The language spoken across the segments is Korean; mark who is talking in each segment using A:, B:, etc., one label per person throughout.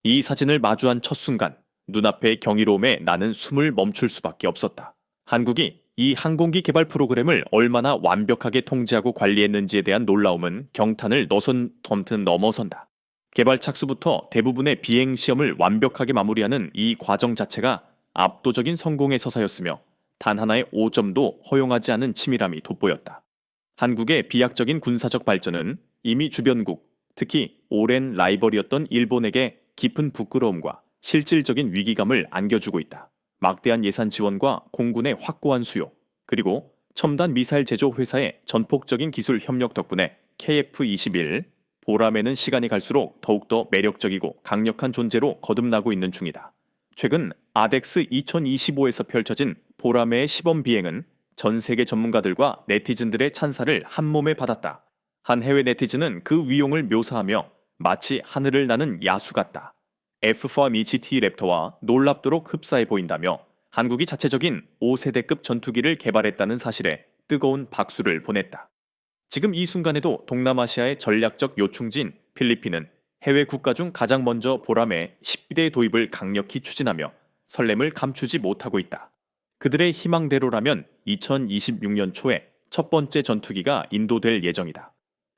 A: 이 사진을 마주한 첫 순간 눈앞의 경이로움에 나는 숨을 멈출 수밖에 없었다. 한국이 이 항공기 개발 프로그램을 얼마나 완벽하게 통제하고 관리했는지에 대한 놀라움은 경탄을 넘어선다. 개발 착수부터 대부분의 비행 시험을 완벽하게 마무리하는 이 과정 자체가 압도적인 성공의 서사였으며 단 하나의 오점도 허용하지 않은 치밀함이 돋보였다. 한국의 비약적인 군사적 발전은 이미 주변국, 특히 오랜 라이벌이었던 일본에게 깊은 부끄러움과 실질적인 위기감을 안겨주고 있다. 막대한 예산 지원과 공군의 확고한 수요, 그리고 첨단 미사일 제조 회사의 전폭적인 기술 협력 덕분에 KF-21 보람에는 시간이 갈수록 더욱더 매력적이고 강력한 존재로 거듭나고 있는 중이다. 최근 아덱스 2025에서 펼쳐진 보라매의 시범 비행은 전 세계 전문가들과 네티즌들의 찬사를 한몸에 받았다. 한 해외 네티즌은 그 위용을 묘사하며 마치 하늘을 나는 야수 같다. F4 GT 랩터와 놀랍도록 흡사해 보인다며 한국이 자체적인 5세대급 전투기를 개발했다는 사실에 뜨거운 박수를 보냈다. 지금 이 순간에도 동남아시아의 전략적 요충지인 필리핀은 해외 국가 중 가장 먼저 보람의 10비대 도입을 강력히 추진하며 설렘을 감추지 못하고 있다. 그들의 희망대로라면 2026년 초에 첫 번째 전투기가 인도될 예정이다.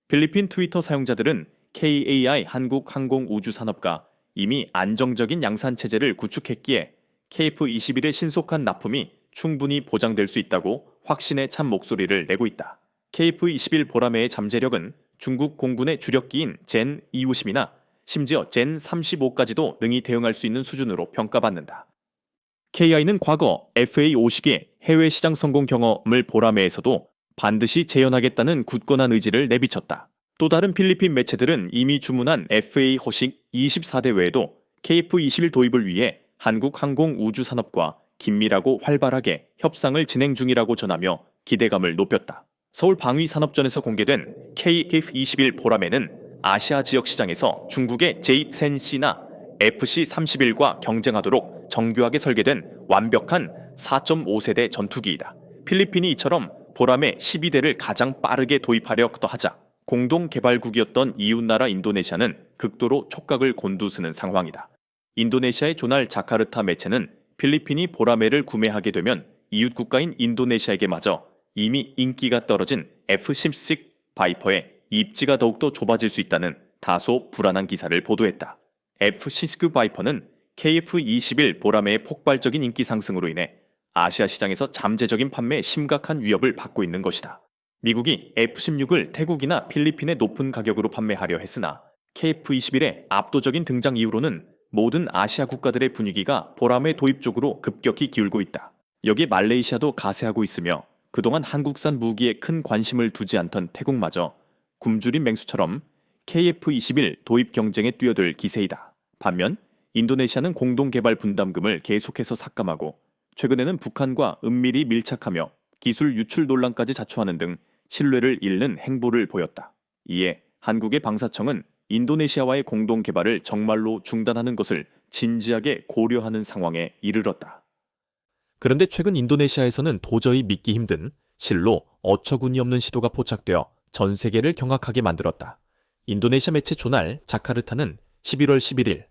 A: 필리핀 트위터 사용자들은 KAI 한국항공우주산업가 이미 안정적인 양산체제를 구축했기에 KF-21의 신속한 납품이 충분히 보장될 수 있다고 확신에 찬 목소리를 내고 있다. KF-21 보라매의 잠재력은 중국 공군의 주력기인 젠 250이나 심지어 젠 35까지도 능히 대응할 수 있는 수준으로 평가받는다. KI는 과거 FA-50의 해외 시장 성공 경험을 보라매에서도 반드시 재현하겠다는 굳건한 의지를 내비쳤다. 또 다른 필리핀 매체들은 이미 주문한 FA 허식 24대 외에도 KF-21 도입을 위해 한국항공우주산업과 긴밀하고 활발하게 협상을 진행 중이라고 전하며 기대감을 높였다. 서울 방위산업전에서 공개된 KF-21 보라매는 아시아 지역 시장에서 중국의 제이센시나 FC-31과 경쟁하도록 정교하게 설계된 완벽한 4.5세대 전투기이다. 필리핀이 이처럼 보라매 12대를 가장 빠르게 도입하려 하자 공동 개발국이었던 이웃나라 인도네시아는 극도로 촉각을 곤두쓰는 상황이다. 인도네시아의 조날 자카르타 매체는 필리핀이 보라매를 구매하게 되면 이웃 국가인 인도네시아에게 마저 이미 인기가 떨어진 F-16 바이퍼의 입지가 더욱더 좁아질 수 있다는 다소 불안한 기사를 보도했다. F-16 바이퍼는 KF-21 보라매의 폭발적인 인기 상승으로 인해 아시아 시장에서 잠재적인 판매에 심각한 위협을 받고 있는 것이다. 미국이 F-16을 태국이나 필리핀의 높은 가격으로 판매하려 했으나 KF-21의 압도적인 등장 이후로는 모든 아시아 국가들의 분위기가 보라매 도입 쪽으로 급격히 기울고 있다. 여기에 말레이시아도 가세하고 있으며 그동안 한국산 무기에 큰 관심을 두지 않던 태국마저 굶주린 맹수처럼 KF-21 도입 경쟁에 뛰어들 기세이다. 반면 인도네시아는 공동개발 분담금을 계속해서 삭감하고 최근에는 북한과 은밀히 밀착하며 기술 유출 논란까지 자초하는 등 신뢰를 잃는 행보를 보였다. 이에 한국의 방사청은 인도네시아와의 공동개발을 정말로 중단하는 것을 진지하게 고려하는 상황에 이르렀다. 그런데 최근 인도네시아에서는 도저히 믿기 힘든 실로 어처구니 없는 시도가 포착되어 전 세계를 경악하게 만들었다. 인도네시아 매체 조날 자카르타는 11월 11일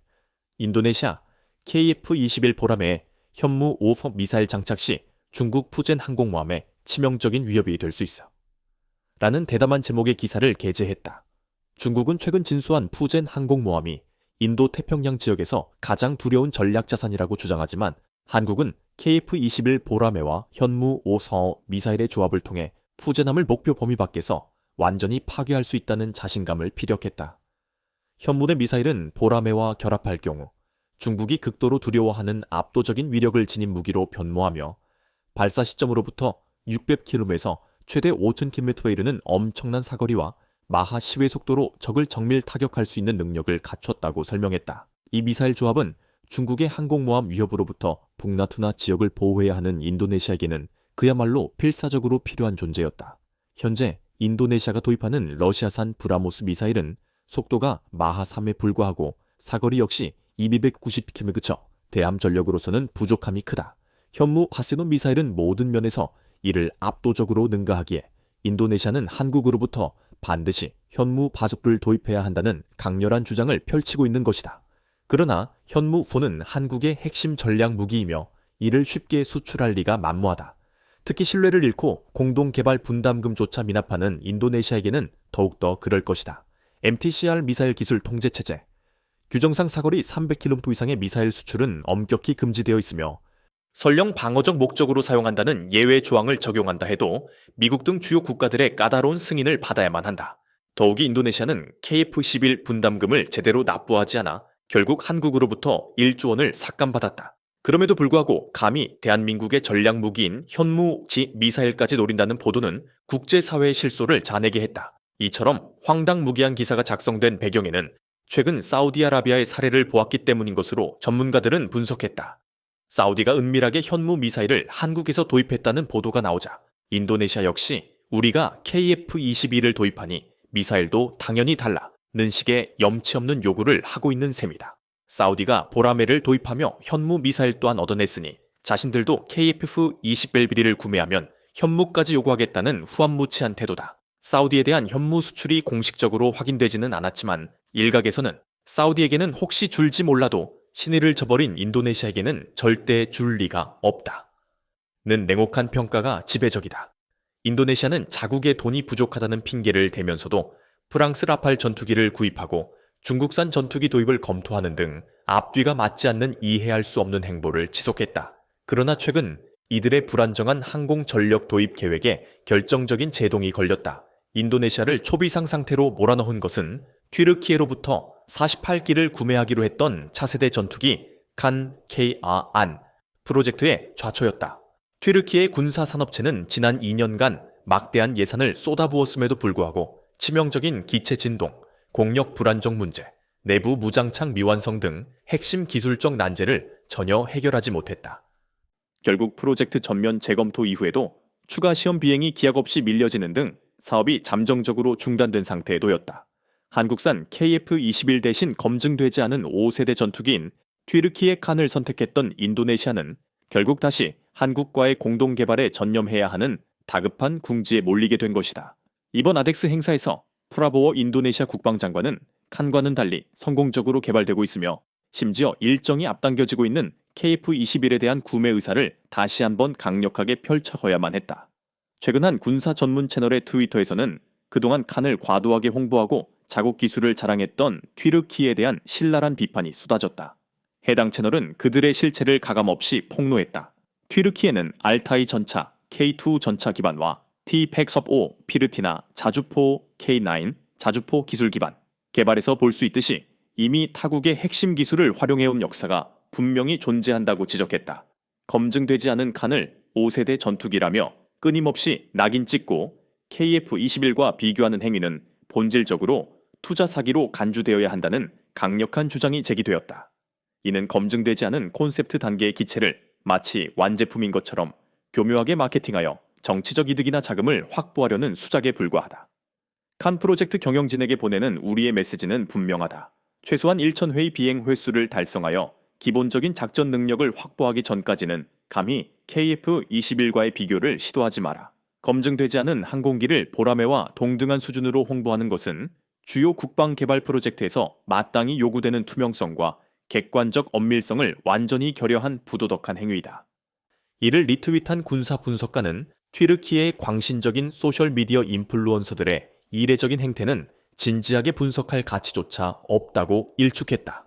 A: 인도네시아 KF-21 보라매에 현무 5석 미사일 장착 시 중국 푸젠 항공모함에 치명적인 위협이 될 수 있어 라는 대담한 제목의 기사를 게재했다. 중국은 최근 진수한 푸젠 항공모함이 인도 태평양 지역에서 가장 두려운 전략 자산이라고 주장하지만 한국은 KF-21 보라매와 현무 5서 미사일의 조합을 통해 푸젠함을 목표 범위 밖에서 완전히 파괴할 수 있다는 자신감을 피력했다. 현무의 미사일은 보라매와 결합할 경우 중국이 극도로 두려워하는 압도적인 위력을 지닌 무기로 변모하며 발사 시점으로부터 600km에서 최대 5000km에 이르는 엄청난 사거리와 마하 10의 속도로 적을 정밀 타격할 수 있는 능력을 갖췄다고 설명했다. 이 미사일 조합은 중국의 항공모함 위협으로부터 북나투나 지역을 보호해야 하는 인도네시아에게는 그야말로 필사적으로 필요한 존재였다. 현재 인도네시아가 도입하는 러시아산 브라모스 미사일은 속도가 마하 3에 불과하고 사거리 역시 290km에 그쳐 대함 전력으로서는 부족함이 크다. 현무 화세논 미사일은 모든 면에서 이를 압도적으로 능가하기에 인도네시아는 한국으로부터 반드시 현무 바즈프를 도입해야 한다는 강렬한 주장을 펼치고 있는 것이다. 그러나 현무4는 한국의 핵심 전략 무기이며 이를 쉽게 수출할 리가 만무하다. 특히 신뢰를 잃고 공동개발 분담금조차 미납하는 인도네시아에게는 더욱더 그럴 것이다. MTCR 미사일 기술 통제체제. 규정상 사거리 300km 이상의 미사일 수출은 엄격히 금지되어 있으며 설령 방어적 목적으로 사용한다는 예외 조항을 적용한다 해도 미국 등 주요 국가들의 까다로운 승인을 받아야만 한다. 더욱이 인도네시아는 KF-11 분담금을 제대로 납부하지 않아 결국 한국으로부터 1조 원을 삭감받았다. 그럼에도 불구하고 감히 대한민국의 전략 무기인 현무지 미사일까지 노린다는 보도는 국제사회의 실소를 자내게 했다. 이처럼 황당무계한 기사가 작성된 배경에는 최근 사우디아라비아의 사례를 보았기 때문인 것으로 전문가들은 분석했다. 사우디가 은밀하게 현무 미사일을 한국에서 도입했다는 보도가 나오자 인도네시아 역시 우리가 KF-21을 도입하니 미사일도 당연히 달라는 식의 염치 없는 요구를 하고 있는 셈이다. 사우디가 보라매를 도입하며 현무 미사일 또한 얻어냈으니 자신들도 KF-21B를 구매하면 현무까지 요구하겠다는 후안무치한 태도다. 사우디에 대한 현무 수출이 공식적으로 확인되지는 않았지만 일각에서는 사우디에게는 혹시 줄지 몰라도 신의를 저버린 인도네시아에게는 절대 줄 리가 없다는 냉혹한 평가가 지배적이다. 인도네시아는 자국의 돈이 부족하다는 핑계를 대면서도 프랑스 라팔 전투기를 구입하고 중국산 전투기 도입을 검토하는 등 앞뒤가 맞지 않는 이해할 수 없는 행보를 지속했다. 그러나 최근 이들의 불안정한 항공 전력 도입 계획에 결정적인 제동이 걸렸다. 인도네시아를 초비상 상태로 몰아넣은 것은 튀르키예로부터 48기를 구매하기로 했던 차세대 전투기 칸 KR-안 프로젝트의 좌초였다. 튀르키예 군사산업체는 지난 2년간 막대한 예산을 쏟아부었음에도 불구하고 치명적인 기체 진동, 공력 불안정 문제, 내부 무장창 미완성 등 핵심 기술적 난제를 전혀 해결하지 못했다. 결국 프로젝트 전면 재검토 이후에도 추가 시험 비행이 기약 없이 밀려지는 등 사업이 잠정적으로 중단된 상태에 놓였다. 한국산 KF-21 대신 검증되지 않은 5세대 전투기인 튀르키예 칸을 선택했던 인도네시아는 결국 다시 한국과의 공동 개발에 전념해야 하는 다급한 궁지에 몰리게 된 것이다. 이번 아덱스 행사에서 프라보워 인도네시아 국방장관은 칸과는 달리 성공적으로 개발되고 있으며 심지어 일정이 앞당겨지고 있는 KF-21에 대한 구매 의사를 다시 한번 강력하게 펼쳐야만 했다. 최근 한 군사 전문 채널의 트위터에서는 그동안 칸을 과도하게 홍보하고 자국 기술을 자랑했던 튀르키예에 대한 신랄한 비판이 쏟아졌다. 해당 채널은 그들의 실체를 가감없이 폭로했다. 튀르키예는 알타이 전차 K2 전차 기반과 T-115 피르티나 자주포 K9 자주포 기술 기반 개발에서 볼 수 있듯이 이미 타국의 핵심 기술을 활용해온 역사가 분명히 존재한다고 지적했다. 검증되지 않은 칸을 5세대 전투기라며 끊임없이 낙인 찍고 KF-21과 비교하는 행위는 본질적으로 투자 사기로 간주되어야 한다는 강력한 주장이 제기되었다. 이는 검증되지 않은 콘셉트 단계의 기체를 마치 완제품인 것처럼 교묘하게 마케팅하여 정치적 이득이나 자금을 확보하려는 수작에 불과하다. 칸 프로젝트 경영진에게 보내는 우리의 메시지는 분명하다. 최소한 1000회의 비행 횟수를 달성하여 기본적인 작전 능력을 확보하기 전까지는 감히 KF-21과의 비교를 시도하지 마라. 검증되지 않은 항공기를 보라매와 동등한 수준으로 홍보하는 것은 주요 국방 개발 프로젝트에서 마땅히 요구되는 투명성과 객관적 엄밀성을 완전히 결여한 부도덕한 행위이다. 이를 리트윗한 군사 분석가는 튀르키예의 광신적인 소셜미디어 인플루언서들의 이례적인 행태는 진지하게 분석할 가치조차 없다고 일축했다.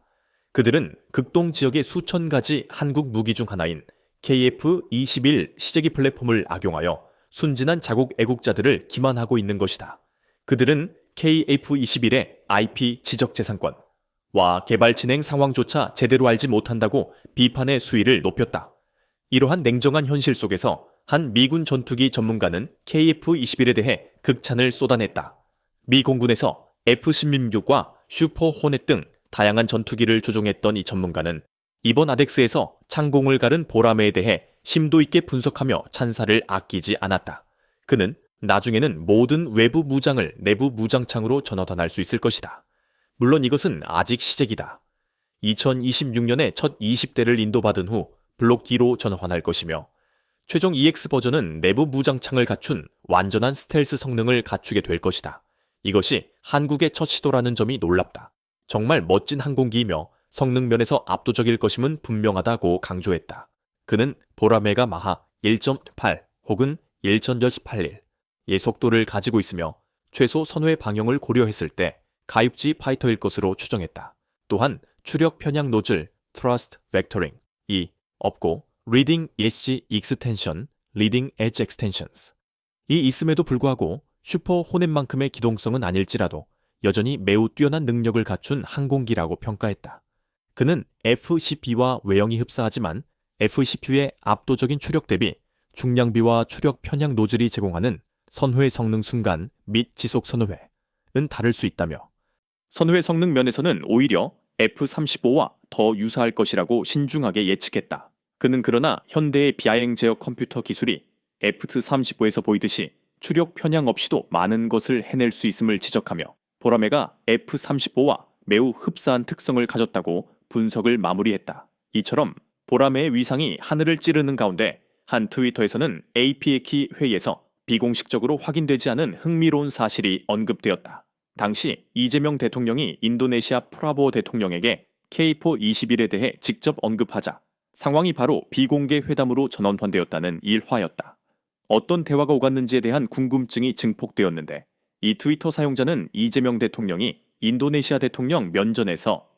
A: 그들은 극동 지역의 수천 가지 한국 무기 중 하나인 KF-21 시제기 플랫폼을 악용하여 순진한 자국 애국자들을 기만하고 있는 것이다. 그들은 KF-21의 IP 지적재산권과 개발 진행 상황조차 제대로 알지 못한다고 비판의 수위를 높였다. 이러한 냉정한 현실 속에서 한 미군 전투기 전문가는 KF-21에 대해 극찬을 쏟아냈다. 미 공군에서 F-16과 슈퍼 호넷 등 다양한 전투기를 조종했던 이 전문가는 이번 아덱스에서 창공을 가른 보라매에 대해 심도 있게 분석하며 찬사를 아끼지 않았다. 그는 나중에는 모든 외부 무장을 내부 무장창으로 전환할 수 있을 것이다. 물론 이것은 아직 시작이다. 2026년에 첫 20대를 인도받은 후 블록 D로 전환할 것이며 최종 EX 버전은 내부 무장창을 갖춘 완전한 스텔스 성능을 갖추게 될 것이다. 이것이 한국의 첫 시도라는 점이 놀랍다. 정말 멋진 항공기이며 성능 면에서 압도적일 것임은 분명하다고 강조했다. 그는 보라매가 마하 1.8 혹은 1.181의 속도를 가지고 있으며 최소 선호의 방향을 고려했을 때 가입지 파이터일 것으로 추정했다. 또한 추력 편향 노즐 Thrust Vectoring이 없고 Leading Edge Extension, Leading Edge Extensions 이 있음에도 불구하고 슈퍼 호넷만큼의 기동성은 아닐지라도 여전히 매우 뛰어난 능력을 갖춘 항공기라고 평가했다. 그는 FCP와 외형이 흡사하지만 FCP의 압도적인 추력 대비 중량비와 추력 편향 노즐이 제공하는 선회 성능 순간 및 지속 선호회는 다를 수 있다며 선회 성능 면에서는 오히려 F-35와 더 유사할 것이라고 신중하게 예측했다. 그는 그러나 현대의 비하행 제어 컴퓨터 기술이 F-35에서 보이듯이 추력 편향 없이도 많은 것을 해낼 수 있음을 지적하며 보라매가 F-35와 매우 흡사한 특성을 가졌다고 분석을 마무리했다. 이처럼 보라매의 위상이 하늘을 찌르는 가운데 한 트위터에서는 APEC 회의에서 비공식적으로 확인되지 않은 흥미로운 사실이 언급되었다. 당시 이재명 대통령이 인도네시아 프라보 대통령에게 K4-21에 대해 직접 언급하자 상황이 바로 비공개 회담으로 전환되었다는 일화였다. 어떤 대화가 오갔는지에 대한 궁금증이 증폭되었는데 이 트위터 사용자는 이재명 대통령이 인도네시아 대통령 면전에서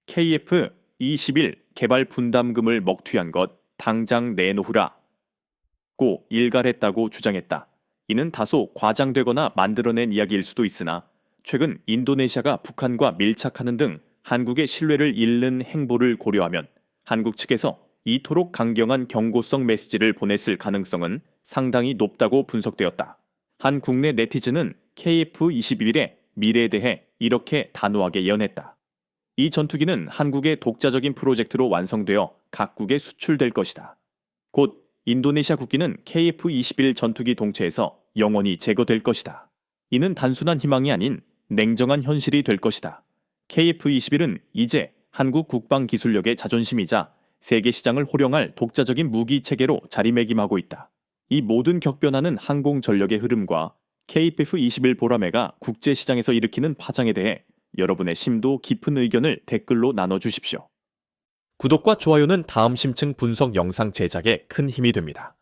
A: KF-21 개발 분담금을 먹튀한 것 당장 내놓으라 고 일갈했다고 주장했다. 이는 다소 과장되거나 만들어낸 이야기일 수도 있으나 최근 인도네시아가 북한과 밀착하는 등 한국의 신뢰를 잃는 행보를 고려하면 한국 측에서 이토록 강경한 경고성 메시지를 보냈을 가능성은 상당히 높다고 분석되었다. 한 국내 네티즌은 KF-21의 미래에 대해 이렇게 단호하게 예언했다. 이 전투기는 한국의 독자적인 프로젝트로 완성되어 각국에 수출될 것이다. 곧 인도네시아 국기는 KF-21 전투기 동체에서 영원히 제거될 것이다. 이는 단순한 희망이 아닌 냉정한 현실이 될 것이다. KF-21은 이제 한국 국방 기술력의 자존심이자 세계 시장을 호령할 독자적인 무기 체계로 자리매김하고 있다. 이 모든 격변하는 항공 전력의 흐름과 KF-21 보라매가 국제 시장에서 일으키는 파장에 대해 여러분의 심도 깊은 의견을 댓글로 나눠주십시오. 구독과 좋아요는 다음 심층 분석 영상 제작에 큰 힘이 됩니다.